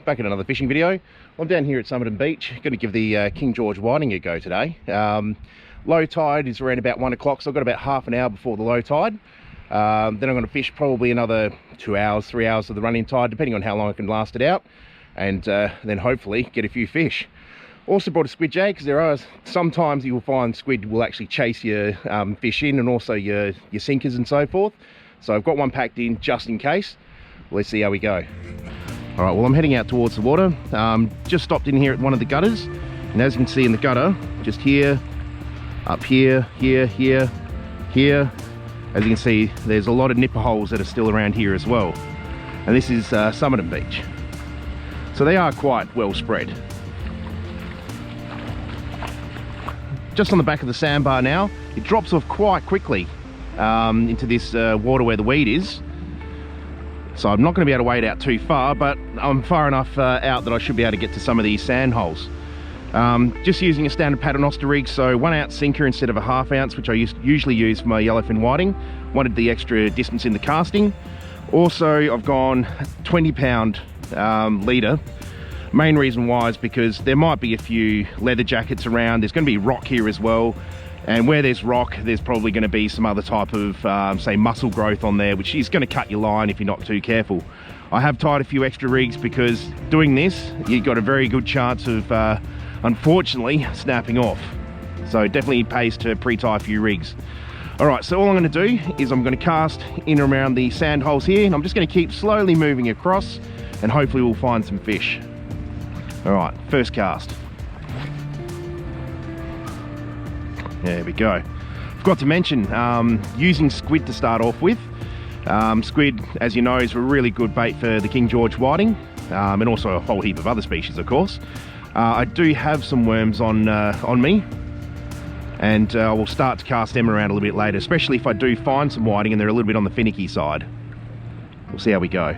back in another fishing video. I'm down here at Somerton Beach, going to give the King George whiting a go today. Low tide is around about 1 o'clock, so I've got about half an hour before the low tide. Then I'm going to fish probably another 2 hours, 3 hours of the running tide, depending on how long I can last it out, and then hopefully get a few fish. Also brought a squid jag, because there are sometimes you will find squid will actually chase your fish in, and also your sinkers and so forth. So I've got one packed in just in case. Let's see how we go. All right, well, I'm heading out towards the water. Just stopped in here at one of the gutters, and as you can see in the gutter, just here, up here, here, here, here, as you can see, there's a lot of nipper holes that are still around here as well. And this is Somerton Beach. So they are quite well spread. Just on the back of the sandbar now, it drops off quite quickly into this water where the weed is. So I'm not going to be able to wade out too far, but I'm far enough out that I should be able to get to some of these sand holes. Just using a standard paternoster rig, so 1 ounce sinker instead of a ½ ounce, which I usually use for my yellowfin whiting. Wanted the extra distance in the casting. Also, I've gone 20-pound leader. Main reason why is because there might be a few leather jackets around. There's going to be rock here as well. And where there's rock, there's probably going to be some other type of, say, mussel growth on there, which is going to cut your line if you're not too careful. I have tied a few extra rigs because doing this, you've got a very good chance of, unfortunately, snapping off. So it definitely pays to pre-tie a few rigs. All right, so all I'm going to do is I'm going to cast in and around the sand holes here, and I'm just going to keep slowly moving across, and hopefully we'll find some fish. All right, first cast. There we go. Forgot to mention, using squid to start off with. Squid, as you know, is a really good bait for the King George whiting, and also a whole heap of other species, of course. I do have some worms on me, and I will start to cast them around a little bit later, especially if I do find some whiting and they're a little bit on the finicky side. We'll see how we go.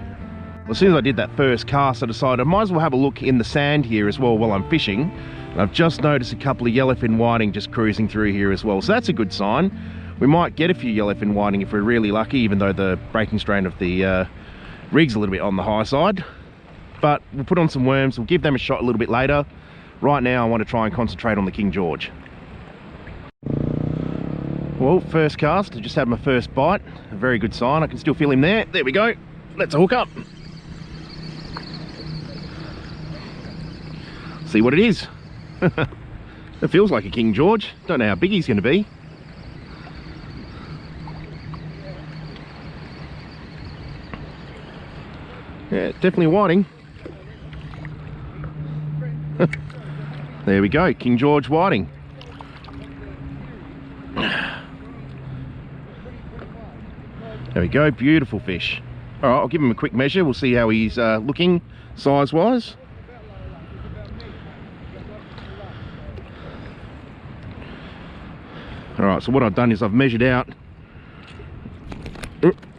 Well, as soon as I did that first cast, I decided I might as well have a look in the sand here as well while I'm fishing. I've just noticed a couple of yellowfin whiting just cruising through here as well, so that's a good sign. We might get a few yellowfin whiting if we're really lucky, even though the breaking strain of the rig's a little bit on the high side. But we'll put on some worms, we'll give them a shot a little bit later. Right now I want to try and concentrate on the King George. Well, first cast, I just had my first bite. A very good sign, I can still feel him there. There we go, let's hook up. See what it is. It feels like a King George. Don't know how big he's going to be. Yeah, definitely whiting. There we go, King George whiting. There we go, beautiful fish. All right, I'll give him a quick measure. We'll see how he's looking size-wise. Alright, so what I've done is I've measured out,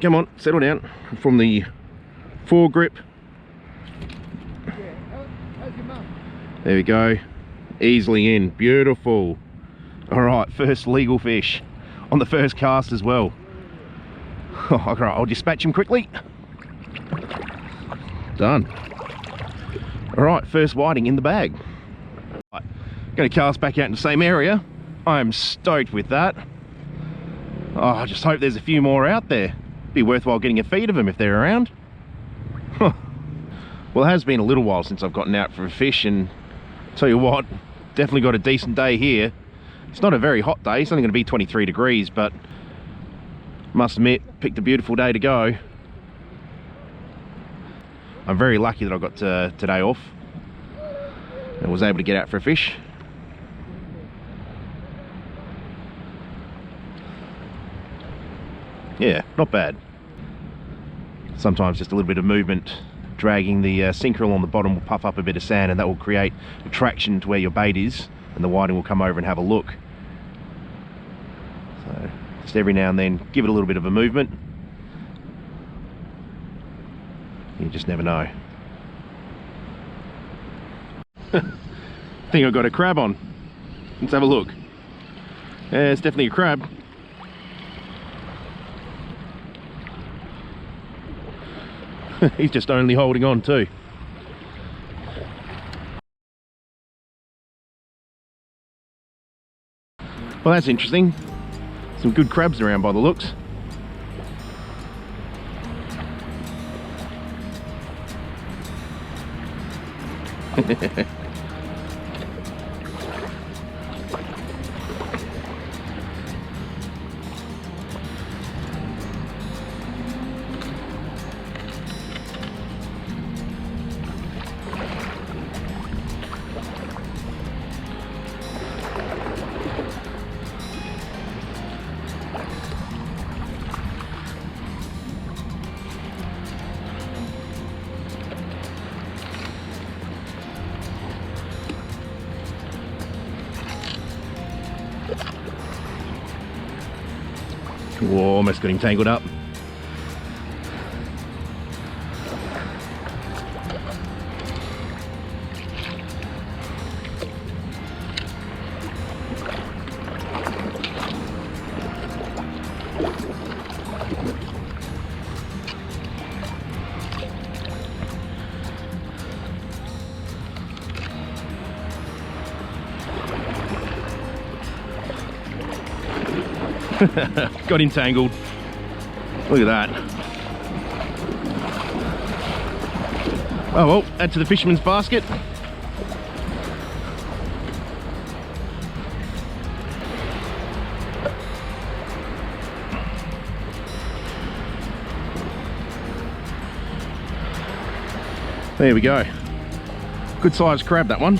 come on, settle down, from the foregrip. There we go, easily in, beautiful. Alright, first legal fish on the first cast as well. Alright, I'll dispatch him quickly. Done. Alright, first whiting in the bag. Right, going to cast back out in the same area. I am stoked with that. Oh, I just hope there's a few more out there. Be worthwhile getting a feed of them if they're around. Huh. Well, it has been a little while since I've gotten out for a fish, and tell you what, definitely got a decent day here. It's not a very hot day, it's only going to be 23 degrees, but must admit, picked a beautiful day to go. I'm very lucky that I got today off and was able to get out for a fish. Yeah, not bad. Sometimes just a little bit of movement, dragging the sinker along the bottom will puff up a bit of sand, and that will create a traction to where your bait is, and the whiting will come over and have a look. So just every now and then give it a little bit of a movement. You just never know. I think I got a crab on. Let's have a look. Yeah, it's definitely a crab. He's just only holding on too. Well, that's interesting. Some good crabs around by the looks. Whoa, almost got him tangled up. Got him tangled. Look at that. Oh well, add to the fisherman's basket. There we go. Good sized crab, that one.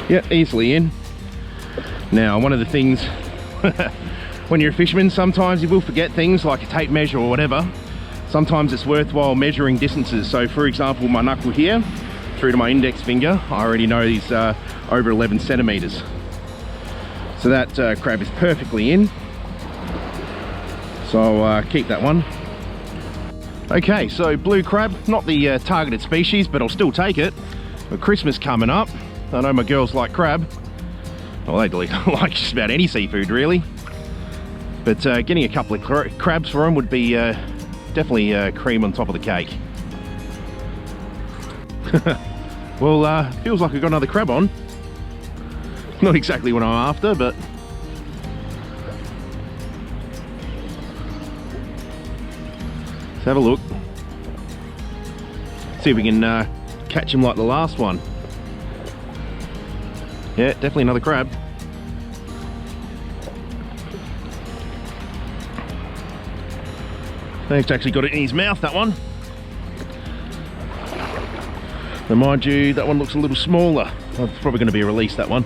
Yep, easily in. Now, one of the things when you're a fisherman, sometimes you will forget things like a tape measure or whatever. Sometimes it's worthwhile measuring distances. So for example, my knuckle here through to my index finger, I already know is over 11 centimeters. So that crab is perfectly in. So I'll keep that one. Okay, so blue crab, not the targeted species, but I'll still take it. With Christmas coming up, I know my girls like crab. Well, they like just about any seafood, really. But getting a couple of crabs for them would be definitely cream on top of the cake. Well, feels like I've got another crab on. Not exactly what I'm after, but... let's have a look. See if we can catch him like the last one. Yeah, definitely another crab. He's actually got it in his mouth, that one. Now mind you, that one looks a little smaller. It's probably going to be a release, that one.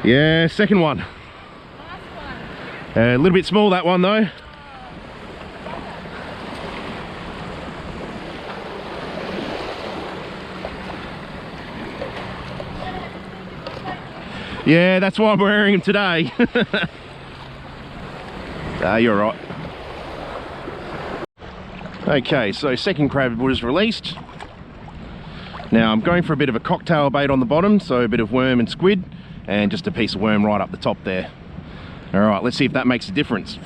Yeah, second one. A little bit small, that one though. Yeah, that's why I'm wearing them today. You're right. Okay, so second crab was released. Now I'm going for a bit of a cocktail bait on the bottom, so a bit of worm and squid, and just a piece of worm right up the top there. All right, let's see if that makes a difference.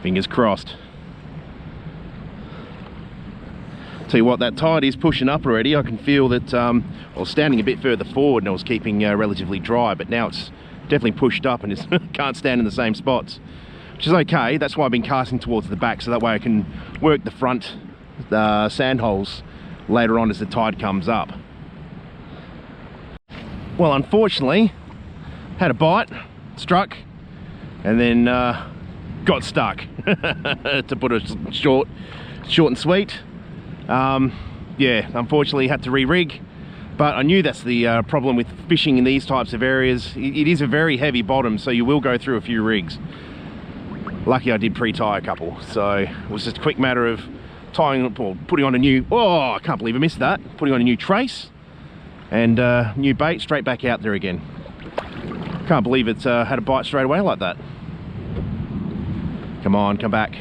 Fingers crossed. Tell you what, that tide is pushing up already. I can feel that I was standing a bit further forward and I was keeping relatively dry, but now it's definitely pushed up and it can't stand in the same spots, which is okay. That's why I've been casting towards the back, so that way I can work the front sand holes later on as the tide comes up. Well, unfortunately, had a bite, struck, and then got stuck. To put it short and sweet. Yeah, unfortunately had to re-rig, but I knew that's the problem with fishing in these types of areas. It is a very heavy bottom, so you will go through a few rigs. Lucky I did pre-tie a couple, so it was just a quick matter of tying or putting on a new, oh, I can't believe I missed that, putting on a new trace And new bait, straight back out there again. Can't believe it's had a bite straight away like that. Come on, come back.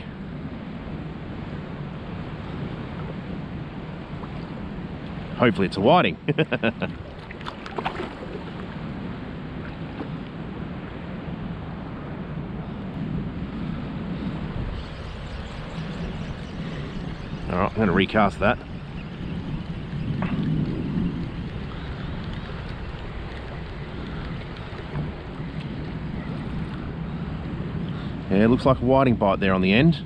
Hopefully it's a whiting. Alright, I'm going to recast that. Yeah, it looks like a whiting bite there on the end.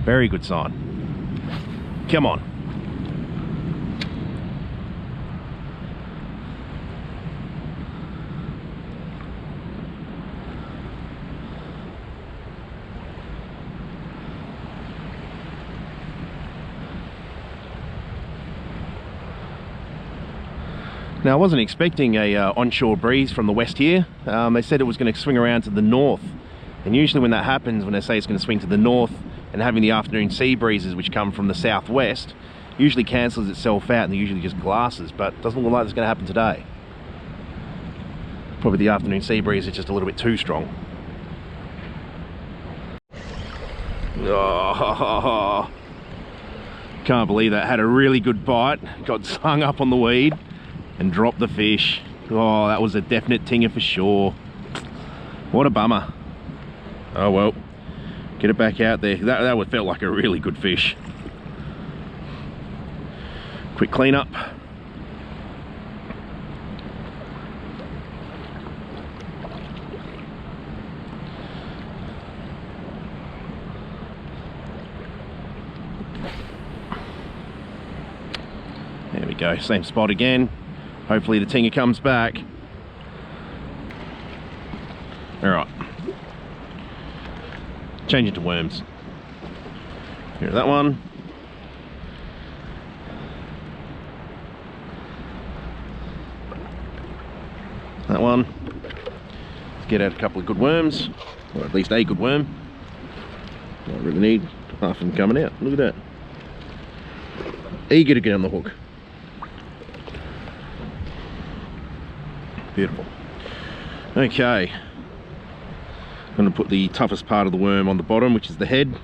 Very good sign. Come on. Now I wasn't expecting a onshore breeze from the west here. They said it was going to swing around to the north, and usually when that happens, when they say it's going to swing to the north and having the afternoon sea breezes which come from the southwest, usually cancels itself out and they're usually just glasses, but it doesn't look like it's going to happen today. Probably the afternoon sea breeze is just a little bit too strong. Oh, can't believe that. Had a really good bite, got hung up on the weed and dropped the fish. Oh, that was a definite tinger for sure. What a bummer. Oh well, get it back out there. That would felt like a really good fish. Quick clean up. There we go, same spot again. Hopefully the tinger comes back. Alright. Change it to worms. Here's that one. That one. Get out a couple of good worms, or at least a good worm. I really need half of them coming out. Look at that. Eager to get on the hook. Beautiful. Okay, I'm going to put the toughest part of the worm on the bottom, which is the head.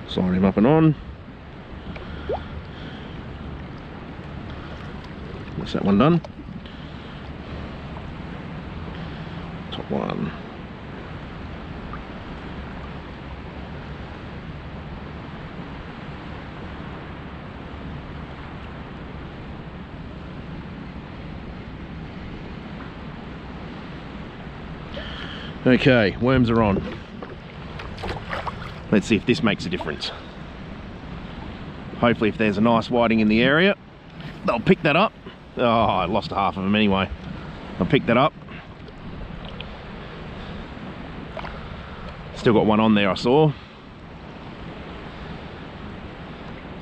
Slide him up and on. That's that one done. Top one. Okay, worms are on. Let's see if this makes a difference. Hopefully if there's a nice whiting in the area, they'll pick that up. Oh, I lost half of them anyway. I'll pick that up. Still got one on there, I saw.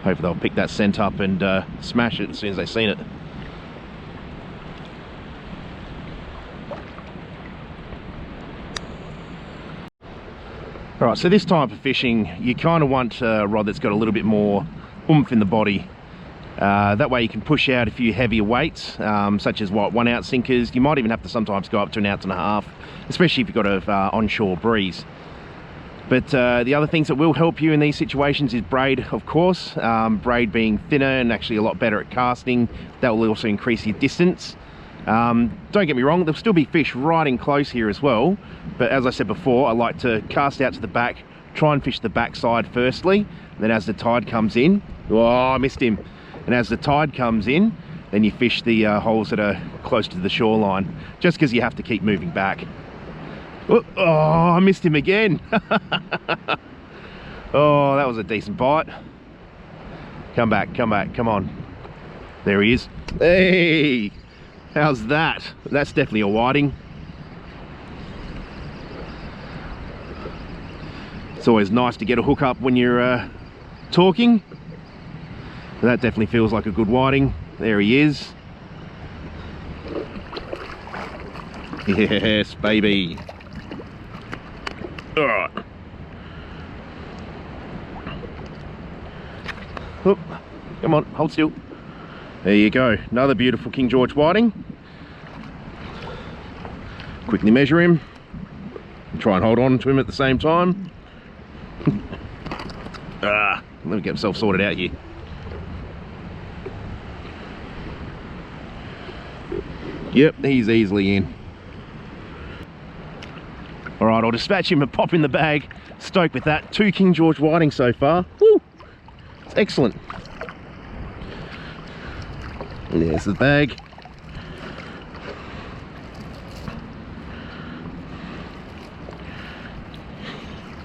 Hopefully they'll pick that scent up and smash it as soon as they've seen it. Alright, so this type of fishing, you kind of want a rod that's got a little bit more oomph in the body. That way you can push out a few heavier weights, such as what, 1 ounce sinkers. You might even have to sometimes go up to 1.5 ounces, especially if you've got an onshore breeze. But the other things that will help you in these situations is braid, of course. Braid being thinner and actually a lot better at casting. That will also increase your distance. Don't get me wrong, there'll still be fish right in close here as well, but as I said before, I like to cast out to the back, try and fish the backside firstly, then as the tide comes in, oh, I missed him, and as the tide comes in, then you fish the holes that are close to the shoreline, just because you have to keep moving back. Oh, I missed him again. Oh, that was a decent bite. Come back, come on. There he is. Hey! How's that? That's definitely a whiting. It's always nice to get a hook up when you're talking. That definitely feels like a good whiting. There he is. Yes, baby. All right. Oop. Come on, hold still. There you go. Another beautiful King George whiting. Quickly measure him. Try and hold on to him at the same time. Let me get myself sorted out here. Yep, he's easily in. All right, I'll dispatch him and pop in the bag. Stoked with that. 2 King George whiting so far. Woo! It's excellent. And there's the bag.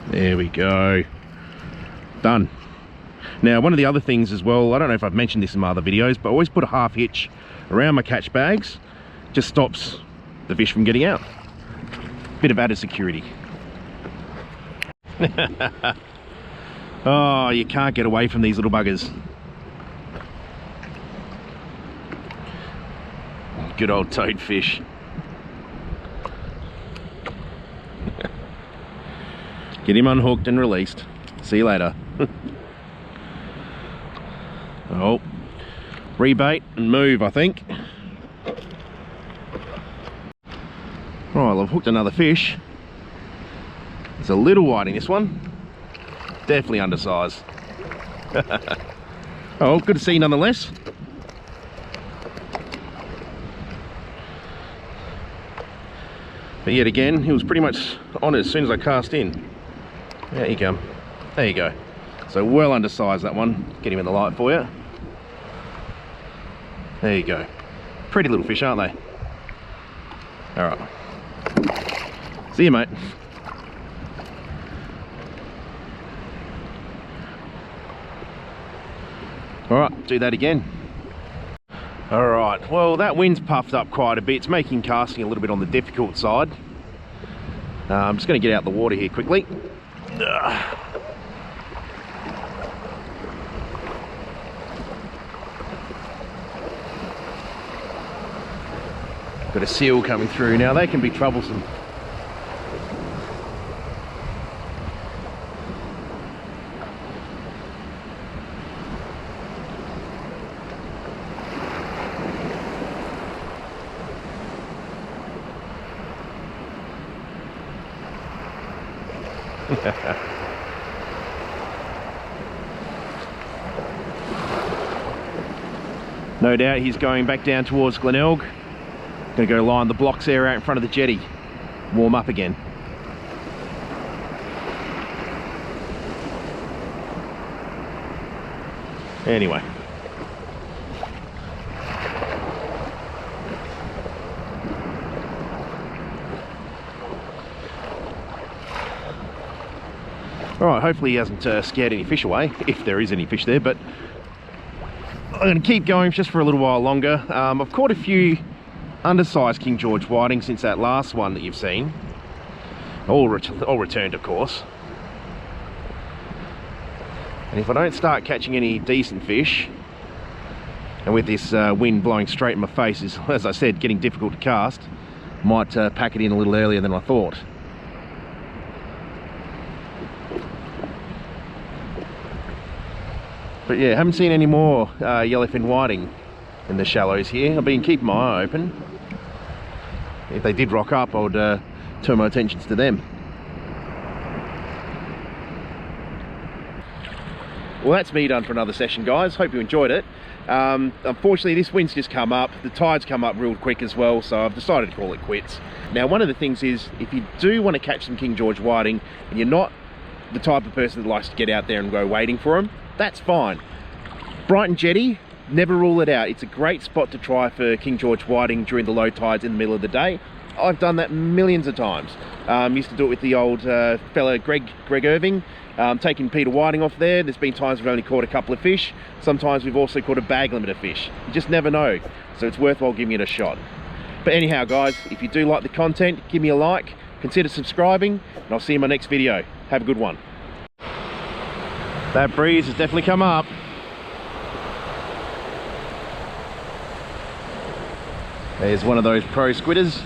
There we go. Done. Now, one of the other things as well, I don't know if I've mentioned this in my other videos, but I always put a half hitch around my catch bags. Just stops the fish from getting out. Bit of added security. Oh, you can't get away from these little buggers. Good old toadfish. Get him unhooked and released. See you later. Oh, rebait and move, I think. Right, well, I've hooked another fish. It's a little whiting, this one. Definitely undersized. Oh, good to see you nonetheless. But yet again, he was pretty much on it as soon as I cast in. There you go. There you go. So well undersized, that one. Get him in the light for you. There you go. Pretty little fish, aren't they? All right. See you, mate. All right, do that again. All right, well, that wind's puffed up quite a bit. It's making casting a little bit on the difficult side. I'm just going to get out the water here quickly. Got a seal coming through now. They can be troublesome. No doubt he's going back down towards Glenelg. Gonna go line the blocks there out in front of the jetty. Warm up again. Anyway. Alright, hopefully he hasn't scared any fish away, if there is any fish there, but I'm going to keep going just for a little while longer. I've caught a few undersized King George whiting since that last one that you've seen. All returned, of course. And if I don't start catching any decent fish, and with this wind blowing straight in my face is, as I said, getting difficult to cast, might pack it in a little earlier than I thought. But yeah, haven't seen any more yellowfin whiting in the shallows here. I've been keeping my eye open. If they did rock up, I would turn my attentions to them. Well, that's me done for another session, guys. Hope you enjoyed it. Unfortunately, this wind's just come up. The tide's come up real quick as well, so I've decided to call it quits. Now, one of the things is, if you do want to catch some King George whiting, and you're not the type of person that likes to get out there and go waiting for them, that's fine. Brighton Jetty, never rule it out. It's a great spot to try for King George whiting during the low tides in the middle of the day. I've done that millions of times. Used to do it with the old fella Greg Irving, taking Peter whiting off there. There's been times we've only caught a couple of fish. Sometimes we've also caught a bag limit of fish. You just never know, so it's worthwhile giving it a shot. But anyhow, guys, if you do like the content, give me a like, consider subscribing, and I'll see you in my next video. Have a good one. That breeze has definitely come up. There's one of those pro squidders.